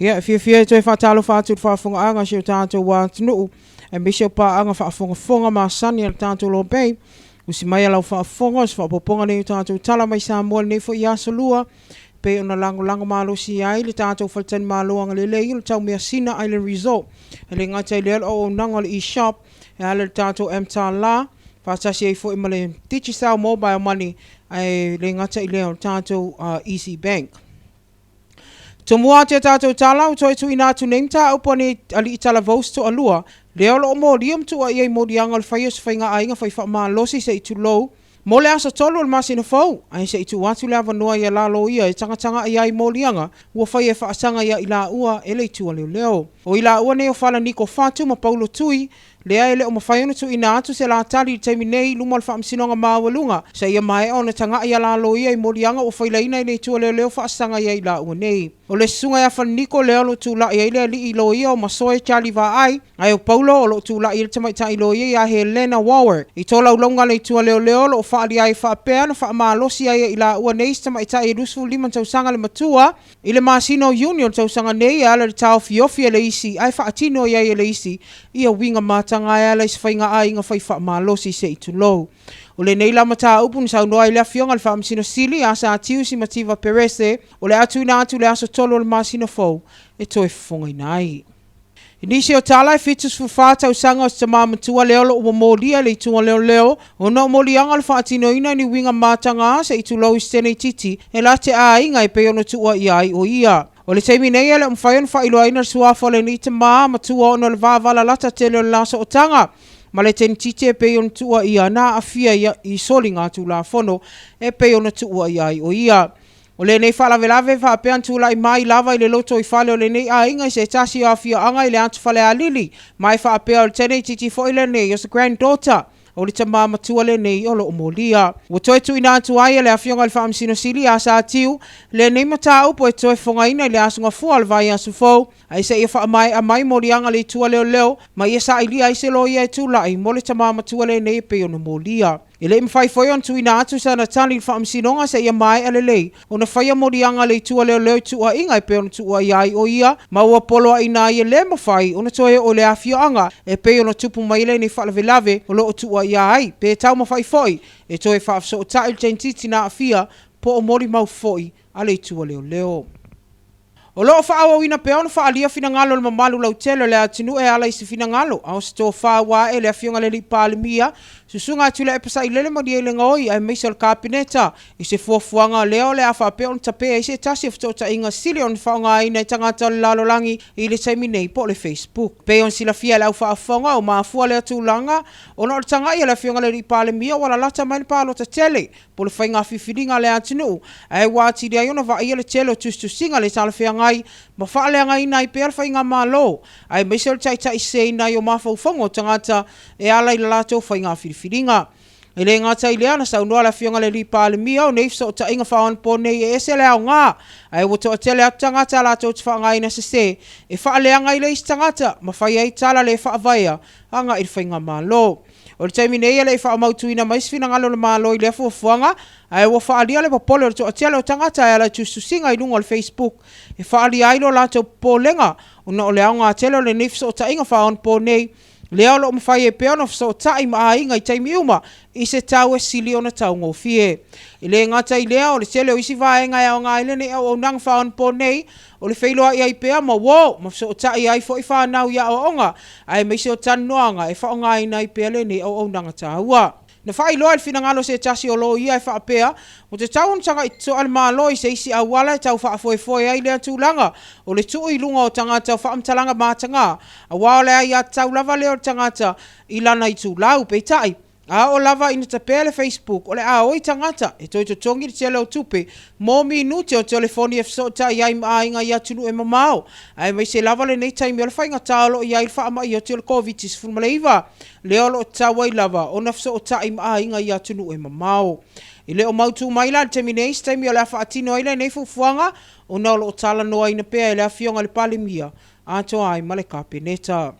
Ia, fia toi whātalo whātu whāwhunga anga si o tātou wā tunu. E misi o pā anga whaafonga māsani al tātou lo bei. Usi mai alau whaafonga, si whaapoponga nei o tātou tala mai sā mua nei fo i aso lua. Pe ona lango malo si ai, le tātou whaltani malo anga le lei, le tau mea Sina Island Resort. E le ngatai leo o nanga le e-shop, e ale le tātou emta la. Whātasi ei fo i male Digicel Mobile Money, e le ngatai leo tātou Easy Bank. Tumua te tātou tala, o toi tu ina tu neimta au pone ali i tala vaus to alua. Leo lo mo liam tu a iei mo dianga le whaios whainga ainga whai wha maa losi se i tu lou. Mo le asa tolu al masina fau. Ai se i tu watu le avanua ia la lo ia e tangatanga iai mo lianga. Ua whai e whaasanga ia i la ua ele i tu leo leo. O i la ua ne o whala niko fatu ma paulo tui. Lea ele o mawhaiona tu ina atu se la atali i teimi nei lumal whaamsinonga maawalunga. Sa ia mai o na tanga ia la lo ia i mo lianga o whailaina i nei tu leo leo whaasanga ia i la ua nei. O le sunga ia whaniko leo lo tu la ia ile li i lo ia o masoe Charlie va ai. Ai o paulo o lo tu la ia tamaita i lo ia a Helena Warwick. I tola ulonga le tu leo leo lo o whaali ai whaapea na whaamalosi ai i la ua nei tamaita i rusu liman tausanga le matua. I le Masino Union tausanga nei ala le tau fiofi le isi. Ai whaatino ia le isi. Ia winga matanga ia le whainga ai inga whai whaamalosi se i tu lou. O le nei lama tā upu ni sau noa i lea fionga le whaamsino sili a sa atiu si Mativa Perese o le atu ina atu le aso tolo le masina fau e toi whafonga inai. Inisi o tala e fitus fufata usanga o sa mamatua leo lo ua molia le itunga leo leo o no molianga le whaatino ina ni winga matanga se i tu lau istene titi e la te a inga e peono tua i ai o ia. O le teimi nei ele umwhaion whailoa ina suafo le ni te maa matua o no le vāvala lata tele o le laso o tanga. Ma le teni tite e peon tua ia na afia i soli ngā tu la fono e peon tua ia i o ia. O le nei whalavelave whapean tu la i mai lava i le loto i whale o le nei a inga i se tasi a afia anga i le atu whale a lili. Mai whapea o le tene titi fo i le nei o sa granddaughter. O le ta mama tua le nei o lo omolia. Wa toi tu ina atu ai le afionga le whaamsino sili a sa atiu. Le nei mata upo e toi fonga ina le asunga fua le vai asu fau. Ai se ia wha mai a mai molianga le tua leo leo. Ma ia sa ili ai se lo ia e tu lai. Mo le ta mama tua le nei pe o no molia. I le mwhai foi on tu ina atu sa na tali whaamsinonga se ia mai ale lei. O na whaia molianga le tua leo leo tua inga i pe o na tua iai o ia. Ma ua poloa ina ia le mawhai. O na toe o le afioanga e pe o na tupu mai le ni whalavelave o lo o tua iai. Pe tau mawhai foi. E toe whaafso o ta il tentiti na afia po o mori mau foi ale tua leo leo. O loo whaawa wina peona whaalia finangalo le mamalu lau telo le atinu e ala isi finangalo. Ao se tō whawa e le afionga le li pālimia. Susunga atu le epasa i lele modi e le ngoi ai meisa le kāpineta. I se fuafuanga leo le awha peona tapea i se tasi fitota inga sili on whaonga ina i tangata le lalolangi i le taimi nei po le Facebook. Peon sila fia le au whaafonga o maafua le atulanga. O na o tanga i le afionga le li pālimia wala lata mai le pālota tele. Po le whainga whiwhiringa le atinu. Ai wāti ria iona wa ia le telo tustusinga le talawhianga ai ma whaaleanga ina i pēr whainga mālo. Ai meisel taita i se ina i o mawhauwhango tangata e ala i lalato whainga whiriwhiringa. E le ngata i leana sa unua la fionga le li pālimia o neifsa o ta inga whaon po nei e ese leo ngā. Ai wato o tele atu tangata lato te whaanga ina se se. E whaaleanga i le is tangata ma whai ai tala le whaavaya anga i whainga mālo. O le taimi nei ele i wha mautu ina maiswhina ngalo le mālo i le fuafuanga. Ai wa whaalia le papole o to atele o tangata e ala tustusinga i lunga o le Facebook. E whaalia ailo lato po lenga. Una o le aunga atele o le nifso o ta inga whaon po nei. Leo lo mwhai e peona so tai maa inga i taimi uma i se tau e sili o na tau ngofie. I le ngata i lea o le tele o isi vaenga e o ngā ilene o nang whaon po nei o le whailoa i ai pea ma wo ma so tai ai fo i whanau ia o onga ai meise o tanuanga e whaonga ina i pea le ne o nanga tāua. Na whailoa il finangalo se tasi o lo ia e whaapea o te tau tanga i to al malo i se isi awala e tau whaafoe ai lea tūlanga o le tuu i lunga o tangata o whaamtalanga mātanga a wale ai a tau lava leo tangata i lana i tūlau pe tai. A o lava ina tapea le Facebook o le a oi tangata e toi to tongi te leo tupe mo minute o telefoni e fsota i ai maa inga i atunu e mamao. Ai mai se lava le nei taimi o le whainga tālo i ai whaama i o te le COVID-19 fulmaleiva. Leo lo tawa i lava o na fsota i maa inga i atunu e mamao. I leo mautu maila le temi nei taimi o le whaatino ai le nei fufuanga o na lo tala noa ina pea i le afionga le palimia. Ato ai ma le kapeneta.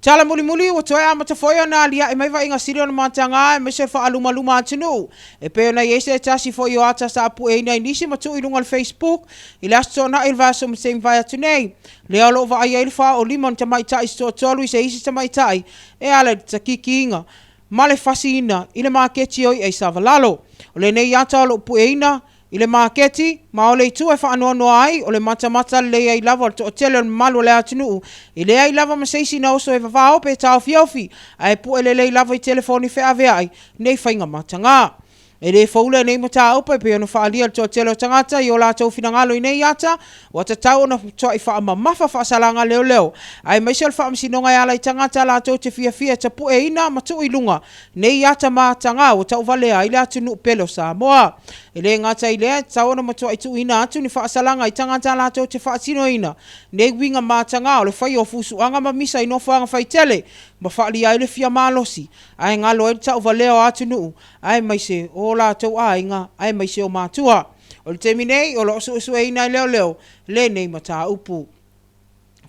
Tala muli o toe ama tafoia na lia e mai va inga siri ona matanga e mese fa aluma atunu. E pe ona yese tasi fo yo ata sa pu e ina inisi matu i lunga Facebook. I la stona il va so msem vai atunei. Le alo va ai il fa o limon tamai tai sto tolu i se isi tamai tai. E ala takiki inga. Male fasina ile maketi oi e savalalo. O le nei ata lo pu e ina. Ile maketi, ma ole tu e wha anoa ai, ole mata le ai lava, o tele malu le atunu. Ile ai lava maseisi na oso e wawao pe tau fiofi, ai pu ele le lava i telefoni fe ave ai, nei whainga matanga. E le faula nei mata opa pe ono whaalia to tele o tangata, i o la tau finangalo i nei ata, o ta tau na toa i wha mafa wha salanga leo. Ai maisel wha amsinonga i ala i tangata la tau te fia ta pu e ina matu i lunga, nei ata matanga o tau valea i le atunu pelo sa moa. Ele ngata ile tau na matua itu ina atu ni whaasalanga i tangata la tau te whaasino ina. Nei winga matanga o le whai o fusu anga mamisa i nofo anga whai tele. Ma whaali ai le fia malosi. Ai ngalo e tau valeo atu nuu. Ai maise o la tau a inga. Ai maise o matua. O le temi nei o lo osu e ina i leo. Le nei mata upu.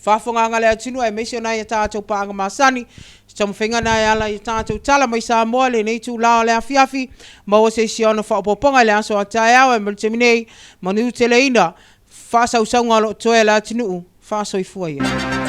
Whafonga ngale atunu ai maise o nai a tātou paanga masani. Tamu whenga nai ala i tātou tala mai sa moa le nei tū lao le afiafi. Ma o se si ono whaopoponga le aso a tae au e mele teminei. Manu te le ina. Whaasau saunga lo toe la atinu. Whaasau i fuai.